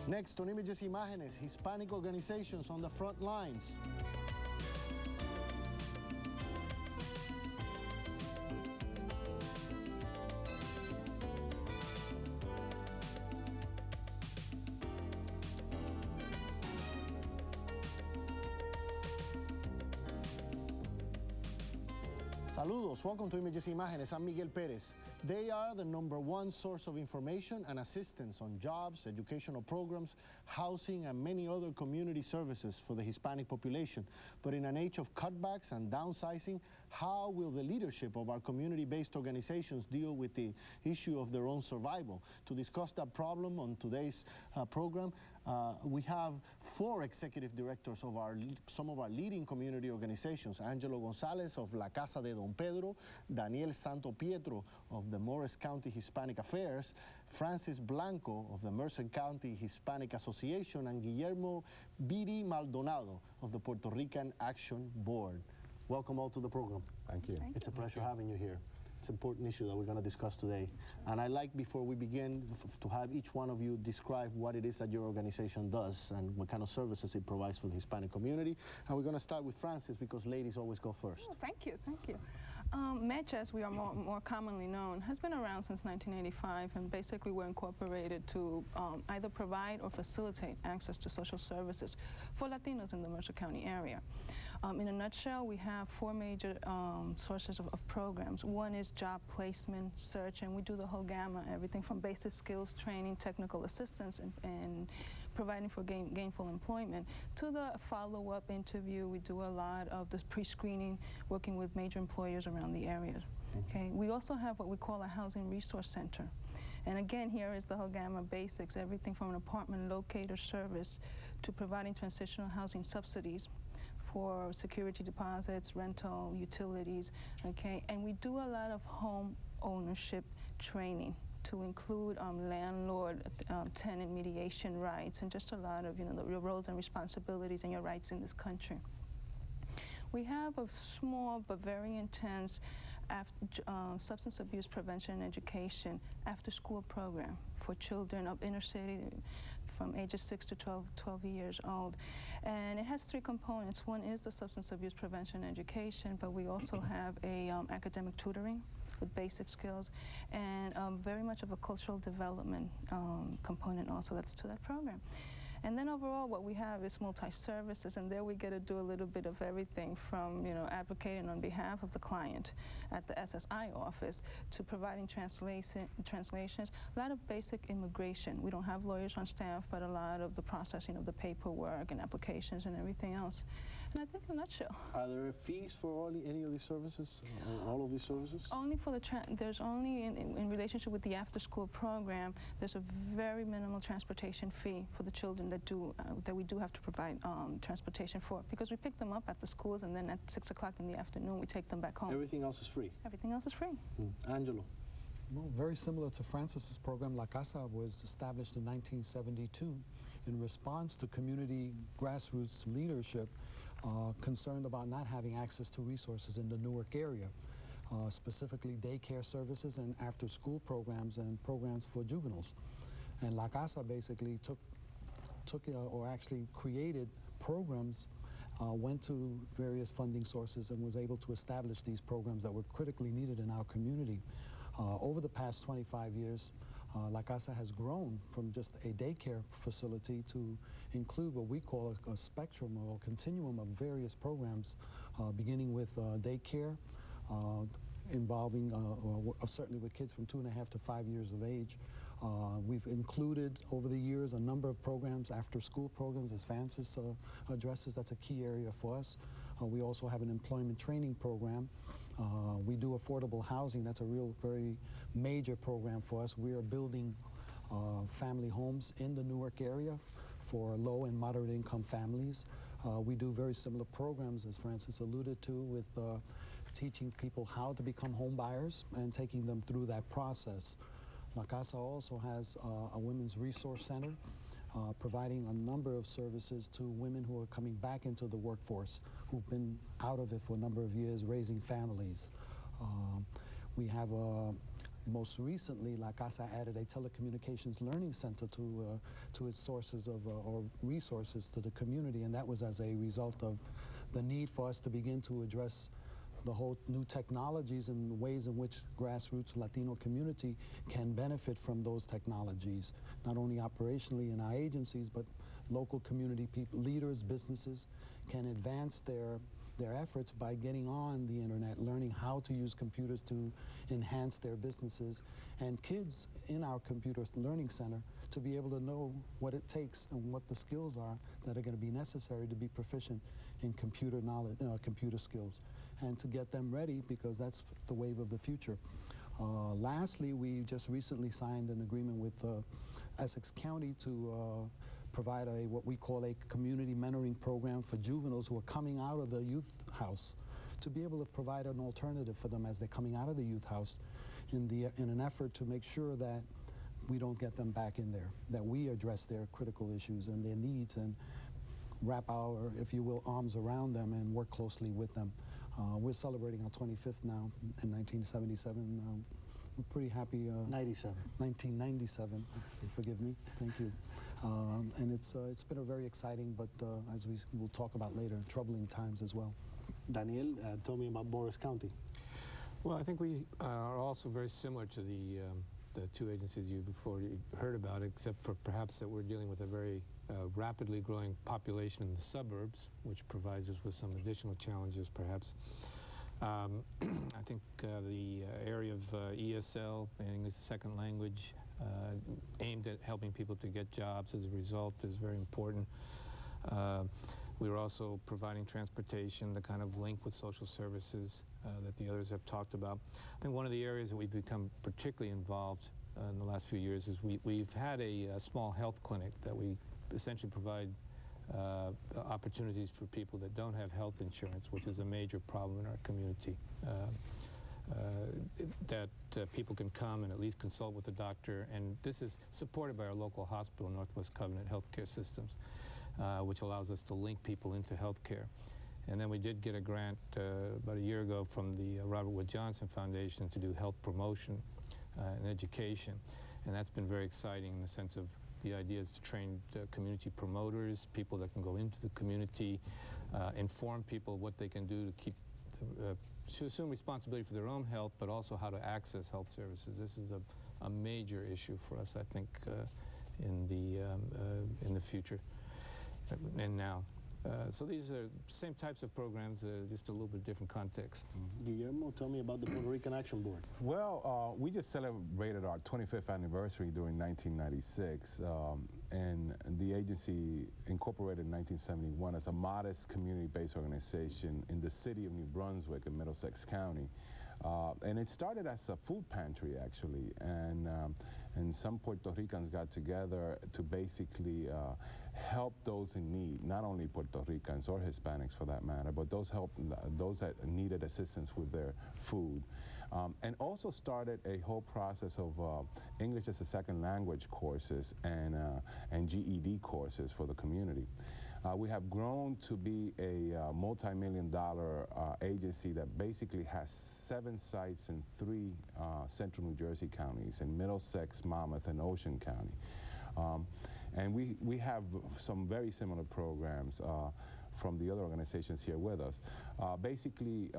Next on Imágenes, Hispanic organizations on the front lines. Saludos, welcome to Imágenes. I'm Miguel Perez. They are the #1 source of information and assistance on jobs, educational programs, housing, and many other community services for the Hispanic population. But in an age of cutbacks and downsizing, how will the leadership of our community-based organizations deal with the issue of their own survival? To discuss that problem on today's program, we have 4 executive directors of some of our leading community organizations: Angelo Gonzalez of La Casa de Don Pedro, Daniel Santo Pietro of the Morris County Hispanic Affairs, Francis Blanco of the Mercer County Hispanic Association, and Guillermo Biri Maldonado of the Puerto Rican Action Board. Welcome all to the program. Thank you. It's a pleasure having you here. It's an important issue that we're going to discuss today. And I'd like, before we begin, to have each one of you describe what it is that your organization does and what kind of services it provides for the Hispanic community. And we're going to start with Francis, because ladies always go first. Oh, thank you, thank you. MECH, as we are more commonly known, has been around since 1985, and basically we're incorporated to either provide or facilitate access to social services for Latinos in the Mercer County area. In a nutshell, we have 4 major sources of programs. One is job placement, search, and we do the whole gamut, everything from basic skills training, technical assistance, and providing for gainful employment, to the follow-up interview. We do a lot of the pre-screening, working with major employers around the area. Okay. We also have what we call a housing resource center. And again, here is the whole gamut of basics, everything from an apartment locator service to providing transitional housing subsidies for security deposits, rental, utilities, okay? And we do a lot of home ownership training to include landlord-tenant mediation rights, and just a lot of, your roles and responsibilities and your rights in this country. We have a small but very intense substance abuse prevention and education after-school program for children of inner city from ages 6 to 12 years old. And it has 3 components. One is the substance abuse prevention and education, but we also have a academic tutoring with basic skills, and very much of a cultural development component also that's to that program. And then overall, what we have is multi-services, and there we get to do a little bit of everything from, advocating on behalf of the client at the SSI office to providing translations, a lot of basic immigration. We don't have lawyers on staff, but a lot of the processing of the paperwork and applications and everything else. And I think in a nutshell. Are there fees for any of these services, all of these services? Only for there's only, in relationship with the after-school program, there's a very minimal transportation fee for the children that we do have to provide transportation for, because we pick them up at the schools, and then at 6 o'clock in the afternoon we take them back home. Everything else is free? Everything else is free. Angelo? Well, very similar to Francis's program, La Casa was established in 1972 in response to community grassroots leadership concerned about not having access to resources in the Newark area, specifically daycare services and after-school programs and programs for juveniles. And La Casa basically took or actually created programs, went to various funding sources, and was able to establish these programs that were critically needed in our community. Over the past 25 years, La Casa has grown from just a daycare facility to include what we call a spectrum or a continuum of various programs, beginning with daycare, involving, certainly with kids from 2.5 to 5 years of age. We've included over the years a number of programs, after-school programs, as Francis addresses. That's a key area for us. We also have an employment training program. We do affordable housing. That's a very major program for us. We are building family homes in the Newark area for low and moderate income families. We do very similar programs, as Francis alluded to, with teaching people how to become home buyers and taking them through that process. La Casa also has a women's resource center, providing a number of services to women who are coming back into the workforce, who've been out of it for a number of years, raising families. We have Most recently, La Casa added a telecommunications learning center to its sources of or resources to the community, and that was as a result of the need for us to begin to address the whole new technologies and ways in which grassroots Latino community can benefit from those technologies, not only operationally in our agencies, but local community people, leaders, businesses can advance their efforts by getting on the internet, learning how to use computers to enhance their businesses, and kids in our computer learning center to be able to know what it takes and what the skills are that are going to be necessary to be proficient in computer knowledge, computer skills, and to get them ready, because that's the wave of the future. Lastly, we just recently signed an agreement with Essex County to provide what we call a community mentoring program for juveniles who are coming out of the youth house, to be able to provide an alternative for them as they're coming out of the youth house in an effort to make sure that we don't get them back in there, that we address their critical issues and their needs and wrap our, if you will, arms around them and work closely with them. We're celebrating our 25th now in 1977. We're pretty happy. 97. 1997, forgive me, thank you. And it's been a very exciting, but as we'll talk about later, troubling times as well. Daniel, tell me about Boris County. Well, I think we are also very similar to the two agencies you heard about, except for perhaps that we're dealing with a very rapidly growing population in the suburbs, which provides us with some additional challenges, perhaps. I think the area of ESL, English as a second language, aimed at helping people to get jobs as a result is very important. We were also providing transportation, the kind of link with social services that the others have talked about. I think one of the areas that we've become particularly involved in the last few years is we've had a small health clinic that we essentially provide opportunities for people that don't have health insurance, which is a major problem in our community. That people can come and at least consult with the doctor, and this is supported by our local hospital, Northwest Covenant Healthcare Systems, which allows us to link people into healthcare. And then we did get a grant about a year ago from the Robert Wood Johnson Foundation to do health promotion and education, and that's been very exciting in the sense of the idea is to train community promoters, people that can go into the community, inform people what they can do to keep to assume responsibility for their own health, but also how to access health services. This is a major issue for us, I think, in the future and now. So these are same types of programs, just a little bit different context. Guillermo, tell me about the Puerto Rican Action Board. Well, we just celebrated our 25th anniversary during 1996, and the agency incorporated in 1971 as a modest community-based organization in the city of New Brunswick in Middlesex County. And it started as a food pantry, actually, and some Puerto Ricans got together to basically help those in need, not only Puerto Ricans or Hispanics for that matter, but those that needed assistance with their food. And also started a whole process of English as a second language courses and GED courses for the community. We have grown to be a multi-million-dollar agency that basically has 7 sites in 3 central New Jersey counties, in Middlesex, Monmouth, and Ocean County. And we have some very similar programs from the other organizations here with us. Basically,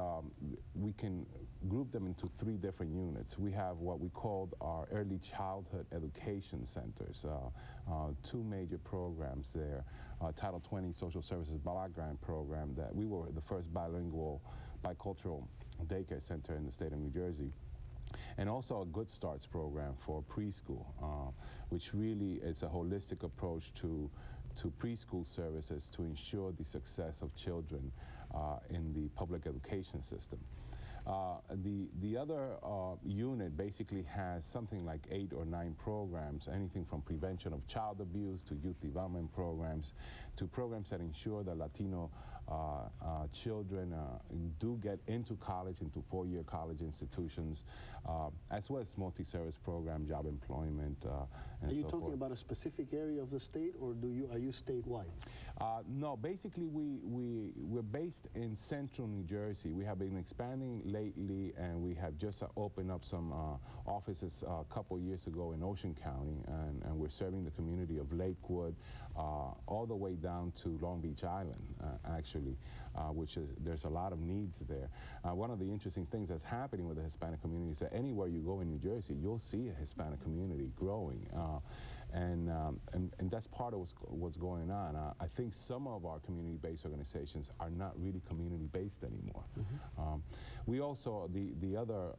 we can group them into 3 different units. We have what we called our early childhood education centers, 2 major programs there. Title 20 Social Services Block Grant program that we were the first bilingual, bicultural daycare center in the state of New Jersey. And also a Good Starts program for preschool, which really is a holistic approach to preschool services to ensure the success of children in the public education system. The other unit basically has something like 8 or 9 programs, anything from prevention of child abuse to youth development programs to programs that ensure that Latino children do get into college, into four-year college institutions, as well as multi-service program, job employment, and Are you so talking forth. about a specific area of the state, or are you statewide? No, basically we're based in central New Jersey. We have been expanding lately, and we have just opened up some offices a couple years ago in Ocean County, and we're serving the community of Lakewood all the way down to Long Beach Island, actually, which there's a lot of needs there. One of the interesting things that's happening with the Hispanic community is that anywhere you go in New Jersey, you'll see a Hispanic community growing. And that's part of what's going on. I think some of our community-based organizations are not really community-based anymore. We also, the other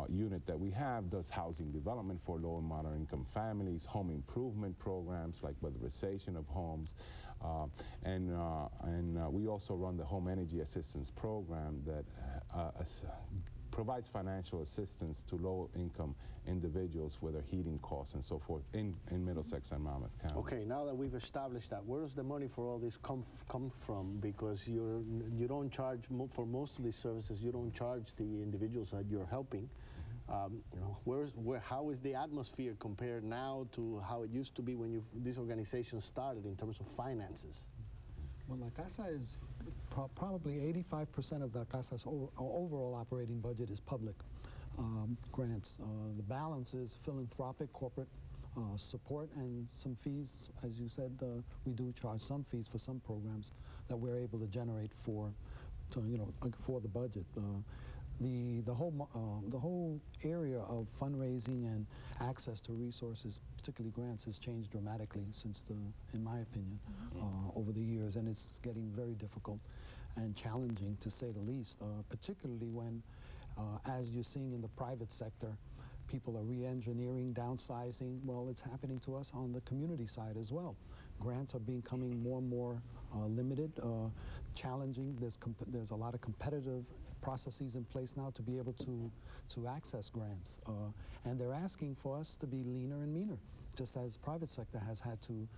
unit that we have does housing development for low and moderate income families, home improvement programs like weatherization of homes, and we also run the home energy assistance program that provides financial assistance to low-income individuals with their heating costs and so forth in Middlesex and Monmouth County. Okay, now that we've established that, where does the money for all this come from? Because you don't charge, for most of these services, you don't charge the individuals that you're helping. You know, how is the atmosphere compared now to how it used to be when this organization started in terms of finances? Well, La Casa is probably 85% of La Casa's overall operating budget is public grants. The balance is philanthropic, corporate support, and some fees. As you said, we do charge some fees for some programs that we're able to generate for the budget. The whole area of fundraising and access to resources, particularly grants, has changed dramatically since in my opinion, over the years, and it's getting very difficult and challenging, to say the least, particularly when, as you're seeing in the private sector, people are re-engineering, downsizing. Well, it's happening to us on the community side as well. Grants are becoming more and more limited, challenging. There's a lot of competitive processes in place now to be able to access grants, and they're asking for us to be leaner and meaner, just as private sector has had to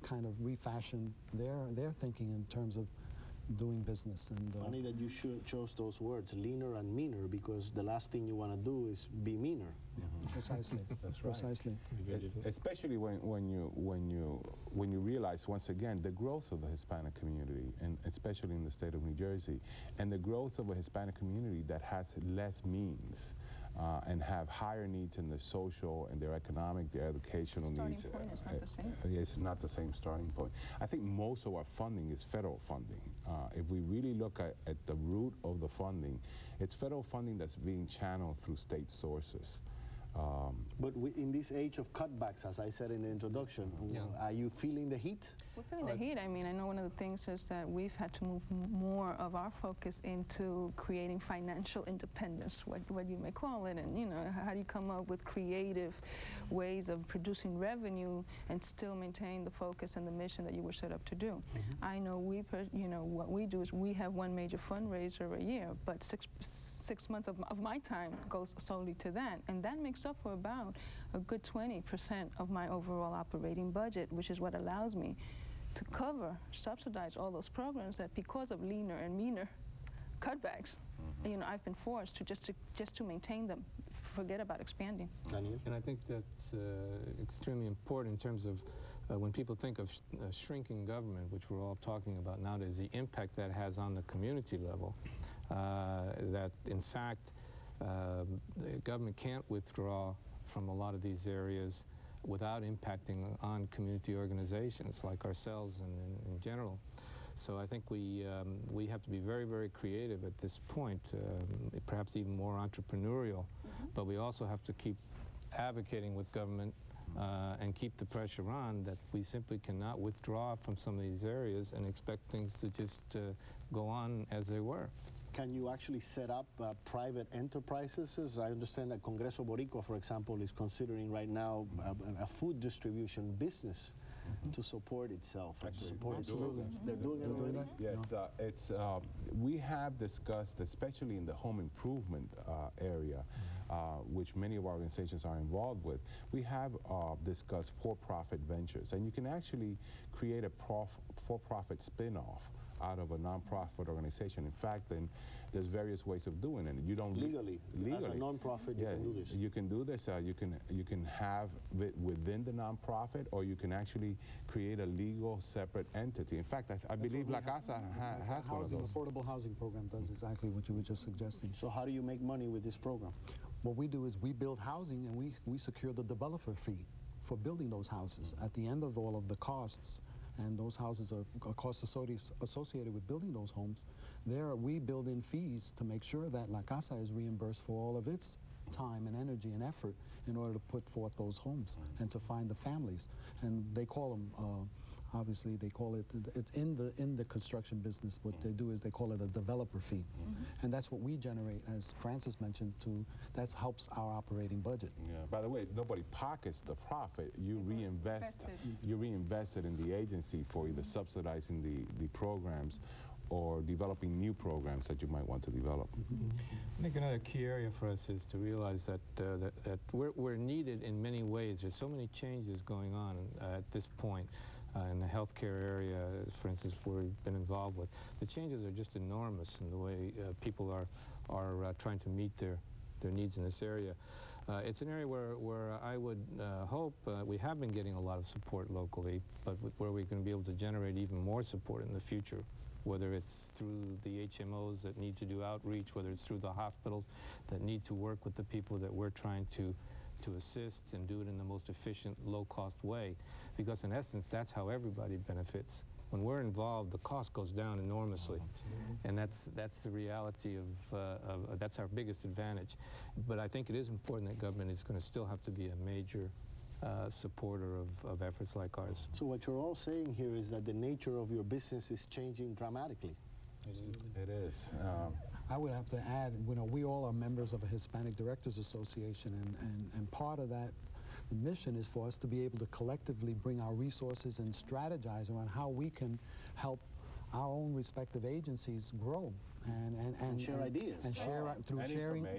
kind of refashion their thinking in terms of doing business. And funny that you chose those words, leaner and meaner, because the last thing you want to do is be meaner. Precisely. That's right. Precisely. Especially when you realize, once again, the growth of the Hispanic community, and especially in the state of New Jersey, and the growth of a Hispanic community that has less means and have higher needs in their social and their economic, their educational needs. Starting point is not the same. It's not the same starting point. I think most of our funding is federal funding. If we really look at the root of the funding, it's federal funding that's being channeled through state sources. But in this age of cutbacks, as I said in the introduction, are you feeling the heat? We're feeling the heat. I mean, I know one of the things is that we've had to move more of our focus into creating financial independence, what you may call it, and how do you come up with creative ways of producing revenue and still maintain the focus and the mission that you were set up to do. I know what we do is we have one major fundraiser a year, but six months of my time goes solely to that, and that makes up for about a good 20% of my overall operating budget, which is what allows me to subsidize all those programs that, because of leaner and meaner cutbacks, I've been forced to just to maintain them, forget about expanding. Daniel? And I think that's extremely important in terms of when people think of shrinking government, which we're all talking about nowadays, the impact that has on the community level. That in fact the government can't withdraw from a lot of these areas without impacting on community organizations like ourselves and in general. So I think we have to be very, very creative at this point, perhaps even more entrepreneurial, but we also have to keep advocating with government and keep the pressure on that we simply cannot withdraw from some of these areas and expect things to just go on as they were. Can you actually set up private enterprises? I understand that Congreso Boricua, for example, is considering right now a food distribution business to support itself and to support its programs. They're doing it already? Yes, we have discussed, especially in the home improvement area, which many of our organizations are involved with, we have discussed for-profit ventures, and you can actually create a for-profit spin-off out of a nonprofit organization. In fact, then there's various ways of doing it. You don't Legally, as a nonprofit, you can do this. You can do this. You can have it within the nonprofit, or you can actually create a legal separate entity. In fact, I believe La Casa has one of those. Affordable housing program does exactly what you were just suggesting. So how do you make money with this program? What we do is we build housing and we secure the developer fee for building those houses. At the end of all of the costs, and those houses are costs associated with building those homes, there we build in fees to make sure that La Casa is reimbursed for all of its time and energy and effort in order to put forth those homes and to find the families. And they call them, obviously they call it, it's in the construction business, what they do is they call it a developer fee. And that's what we generate, as Francis mentioned, that helps our operating budget. Yeah. By the way, nobody pockets the profit. You reinvest it in the agency for either subsidizing the programs or developing new programs that you might want to develop. I think another key area for us is to realize that that we're needed in many ways. There's so many changes going on at this point. In the healthcare area, for instance, where we've been involved with, the changes are just enormous in the way people are trying to meet their needs in this area. It's an area where I would hope we have been getting a lot of support locally, but where we're going to be able to generate even more support in the future, whether it's through the HMOs that need to do outreach, whether it's through the hospitals that need to work with the people that we're trying to assist and do it in the most efficient, low-cost way, because in essence, that's how everybody benefits. When we're involved, the cost goes down enormously, and that's the reality of that's our biggest advantage. But I think it is important that government is going to still have to be a major supporter of efforts like ours. So what you're all saying here is that the nature of your business is changing dramatically. It is. I would have to add, we all are members of a Hispanic Directors Association, and part of that, the mission is for us to be able to collectively bring our resources and strategize around how we can help our own respective agencies grow and share ideas. And share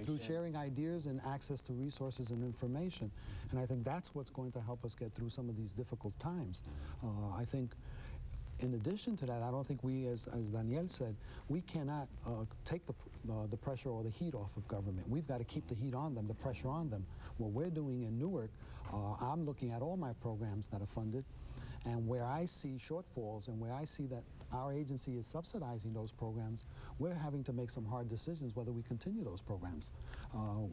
through sharing ideas and access to resources and information. And I think that's what's going to help us get through some of these difficult times. I think in addition to that, I don't think we, as Daniel said, we cannot take the pressure or the heat off of government. We've got to keep the heat on them, the pressure on them. What we're doing in Newark, I'm looking at all my programs that are funded, and where I see shortfalls and where I see that our agency is subsidizing those programs, we're having to make some hard decisions whether we continue those programs.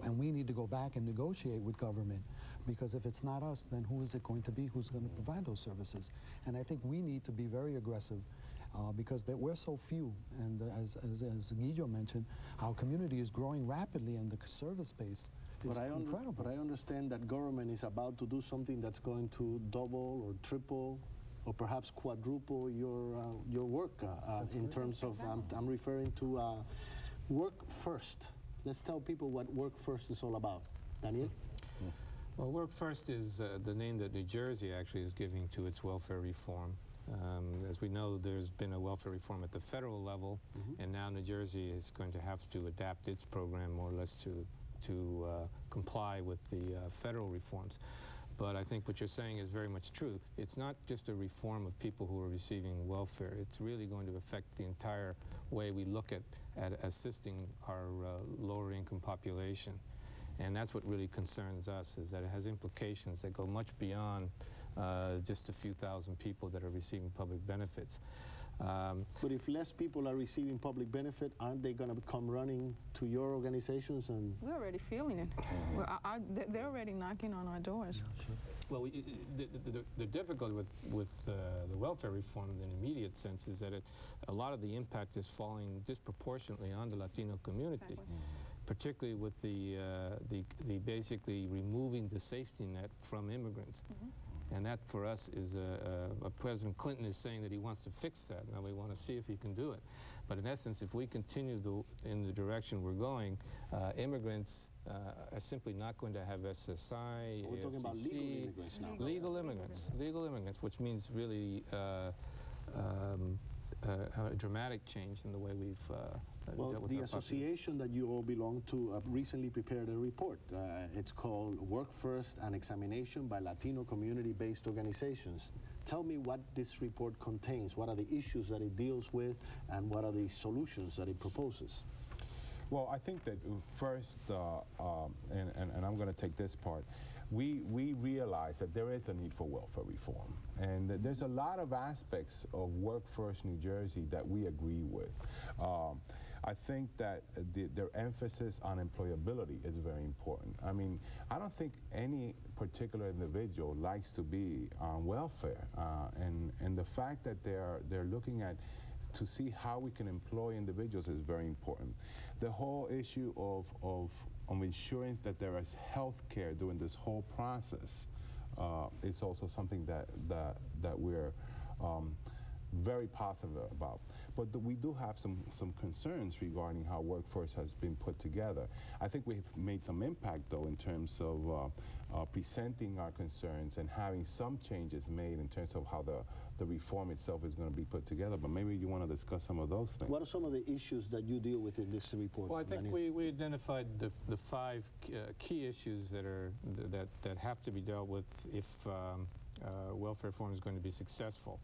And we need to go back and negotiate with government, because if it's not us, then who is it going to be who's going to provide those services? And I think we need to be very aggressive because we're so few, and as Guillo mentioned, our community is growing rapidly and the service base is incredible. But I understand that government is about to do something that's going to double or triple or perhaps quadruple your work in terms of, I'm referring to Work First. Let's tell people what Work First is all about. Daniel? Well, Work First is the name that New Jersey actually is giving to its welfare reform. As we know, there's been a welfare reform at the federal level, and now New Jersey is going to have to adapt its program more or less to comply with the federal reforms. But I think what you're saying is very much true. It's not just a reform of people who are receiving welfare. It's really going to affect the entire way we look at assisting our lower income population. And that's what really concerns us, is that it has implications that go much beyond just a few thousand people that are receiving public benefits. But if less people are receiving public benefit, aren't they going to come running to your organizations? And we're already feeling it. They're already knocking on our doors. Yeah, sure. Well, the difficulty with the welfare reform in an immediate sense is that a lot of the impact is falling disproportionately on the Latino community, particularly with the basically removing the safety net from immigrants. And that, for us, is President Clinton is saying that he wants to fix that. Now we want to see if he can do it. But in essence, if we continue in the direction we're going, immigrants are simply not going to have SSI, we're talking about legal immigrants now. Legal immigrants, which means really a dramatic change in the way we've well, dealt with the our association that you all belong to recently prepared a report. It's called Work First, an Examination by Latino Community-Based Organizations. Tell me what this report contains. What are the issues that it deals with, and what are the solutions that it proposes? Well, I think that first, and I'm going to take this part, we realize that there is a need for welfare reform. And that there's a lot of aspects of Work First New Jersey that we agree with. I think that their emphasis on employability is very important. I mean, I don't think any particular individual likes to be on welfare. And the fact that they're looking at to see how we can employ individuals is very important. The whole issue of ensuring that there is health care during this whole process is also something that we're very positive about. But we do have some concerns regarding how Workforce has been put together. I think we've made some impact, though, in terms of presenting our concerns and having some changes made in terms of how the reform itself is going to be put together. But maybe you want to discuss some of those things. What are some of the issues that you deal with in this report? Well, I think we identified the five key issues that have to be dealt with if welfare reform is going to be successful.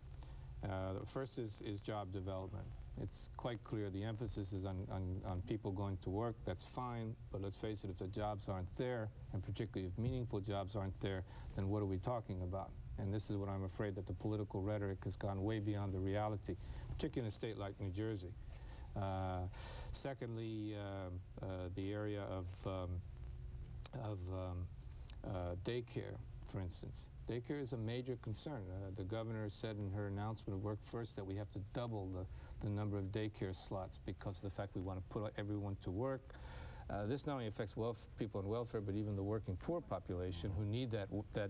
The first is job development. It's quite clear the emphasis is on people going to work. That's fine, but let's face it, if the jobs aren't there, and particularly if meaningful jobs aren't there, then what are we talking about? And this is what I'm afraid that the political rhetoric has gone way beyond the reality, particularly in a state like New Jersey. Secondly, the area of daycare, for instance. Daycare is a major concern. The governor said in her announcement of Work First that we have to double the number of daycare slots because of the fact we want to put everyone to work. This not only affects people on welfare, but even the working poor population who need that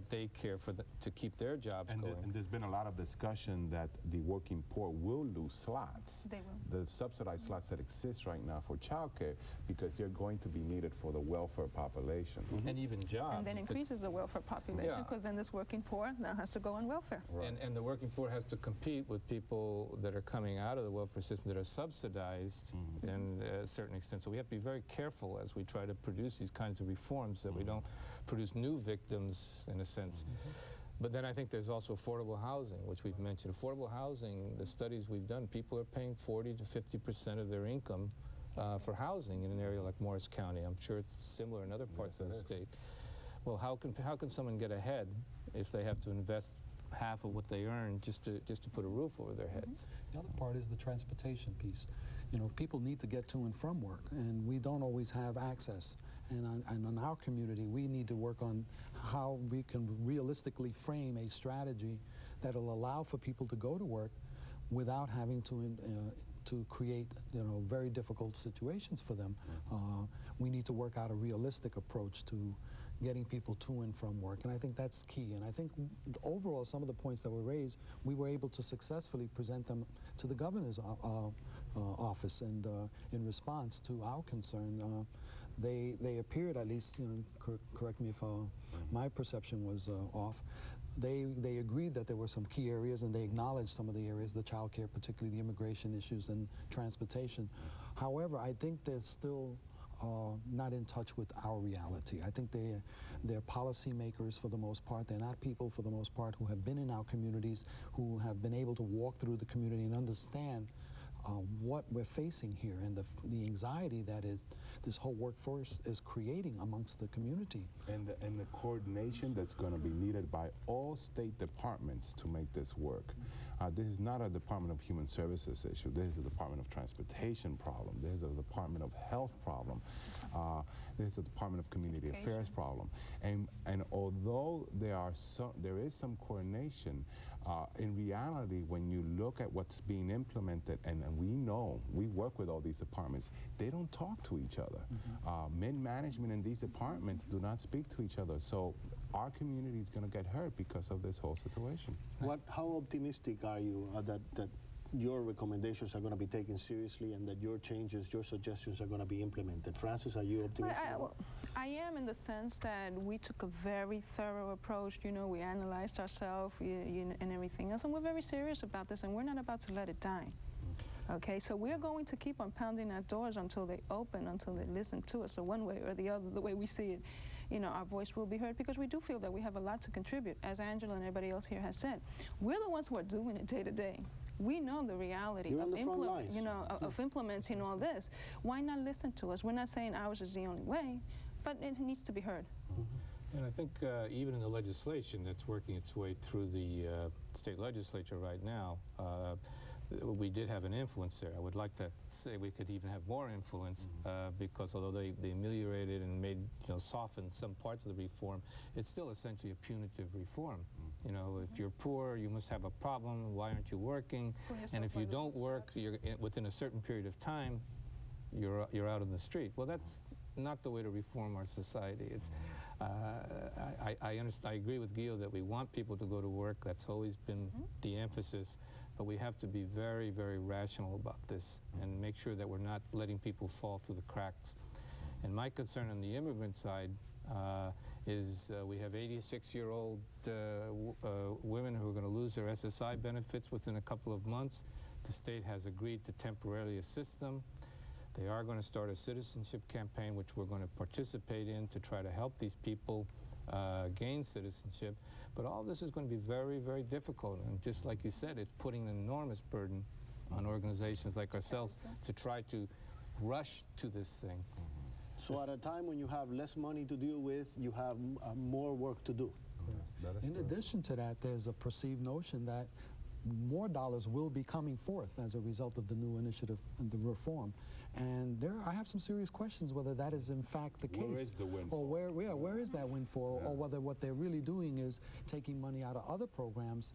daycare to keep their jobs going. And there's been a lot of discussion that the working poor will lose slots. They will. The subsidized slots that exist right now for childcare, because they're going to be needed for the welfare population. And even jobs. And then increases the welfare population because then this working poor now has to go on welfare. Right. And the working poor has to compete with people that are coming out of the welfare system that are subsidized in a certain extent. So we have to be very careful as we try to produce these kinds of reforms that we don't produce new victims in a sense. But then I think there's also affordable housing, which we've mentioned. Affordable housing, the studies we've done, people are paying 40 to 50% of their income for housing in an area like Morris County. I'm sure it's similar in other parts of the state. Well, how can someone get ahead if they have to invest half of what they earn just to put a roof over their heads? The other part is the transportation piece. You know, people need to get to and from work, and we don't always have access. And in our community, we need to work on how we can realistically frame a strategy that will allow for people to go to work without having to create, very difficult situations for them. We need to work out a realistic approach to getting people to and from work, and I think that's key. And I think overall, some of the points that were raised, we were able to successfully present them to the governor's office, and in response to our concern, they appeared, at least, correct me if my perception was off, they agreed that there were some key areas, and they acknowledged some of the areas, the child care, particularly the immigration issues and transportation. However, I think they're still not in touch with our reality. I think they're policymakers for the most part. They're not people for the most part who have been in our communities, who have been able to walk through the community and understand what we're facing here, and the anxiety that this whole workforce is creating amongst the community. And the coordination that's going to be needed by all state departments to make this work. This is not a Department of Human Services issue. This is a Department of Transportation problem. This is a Department of Health problem. This is a Department of Community Affairs problem. And although there is some coordination, in reality, when you look at what's being implemented, and we work with all these departments, they don't talk to each other. Mid-management in these departments do not speak to each other. So our community is going to get hurt because of this whole situation. How optimistic are you that your recommendations are going to be taken seriously, and that your changes, your suggestions are going to be implemented? Francis, are you optimistic? I am, in the sense that we took a very thorough approach. We analyzed ourselves and everything else, and we're very serious about this, and we're not about to let it die. Okay, so we're going to keep on pounding at doors until they open, until they listen to us, so one way or the other, the way we see it. you know, our voice will be heard, because we do feel that we have a lot to contribute. As Angela and everybody else here has said, we're the ones who are doing it day to day. We know the reality You're of, on the front lines. you know, of implementing all this. Why not listen to us? We're not saying ours is the only way, but it needs to be heard. And I think even in the legislation that's working its way through the state legislature right now, we did have an influence there. I would like to say we could even have more influence because although they ameliorated and made, you know, softened some parts of the reform, it's still essentially a punitive reform. You know, if you're poor, you must have a problem. Why aren't you working? And if you don't work, you're within a certain period of time, you're out on the street. Well, that's not the way to reform our society. It's, I agree with Guido that we want people to go to work. That's always been the emphasis. But we have to be very, very rational about this and make sure that we're not letting people fall through the cracks. And my concern on the immigrant side is we have 86-year-old women who are going to lose their SSI benefits within a couple of months. The state has agreed to temporarily assist them. They are going to start a citizenship campaign, which we're going to participate in to try to help these people gain citizenship. But all this is going to be very, very difficult. And just like you said, it's putting an enormous burden on organizations like ourselves to try to rush to this thing. So at a time when you have less money to deal with, you have more work to do. In addition to that, there's a perceived notion that more dollars will be coming forth as a result of the new initiative and the reform. And I have some serious questions whether that is in fact the case. Where is the windfall? Or where is that windfall? Or whether what they're really doing is taking money out of other programs,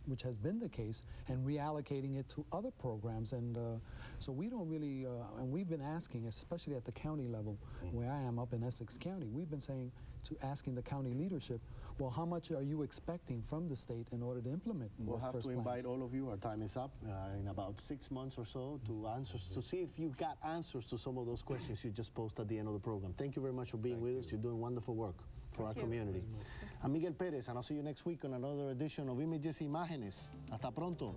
which has been the case, and reallocating it to other programs. And so we don't really, and we've been asking, especially at the county level, where I am up in Essex County, we've been saying asking the county leadership, well, how much are you expecting from the state in order to implement We'll have to invite plans? all of you. Our time is up in about 6 months or so to see if you got answers to some of those questions you just posed at the end of the program. Thank you very much for being with us. You're doing wonderful work for our community. I'm Miguel Perez, and I'll see you next week on another edition of Imágenes. Hasta pronto.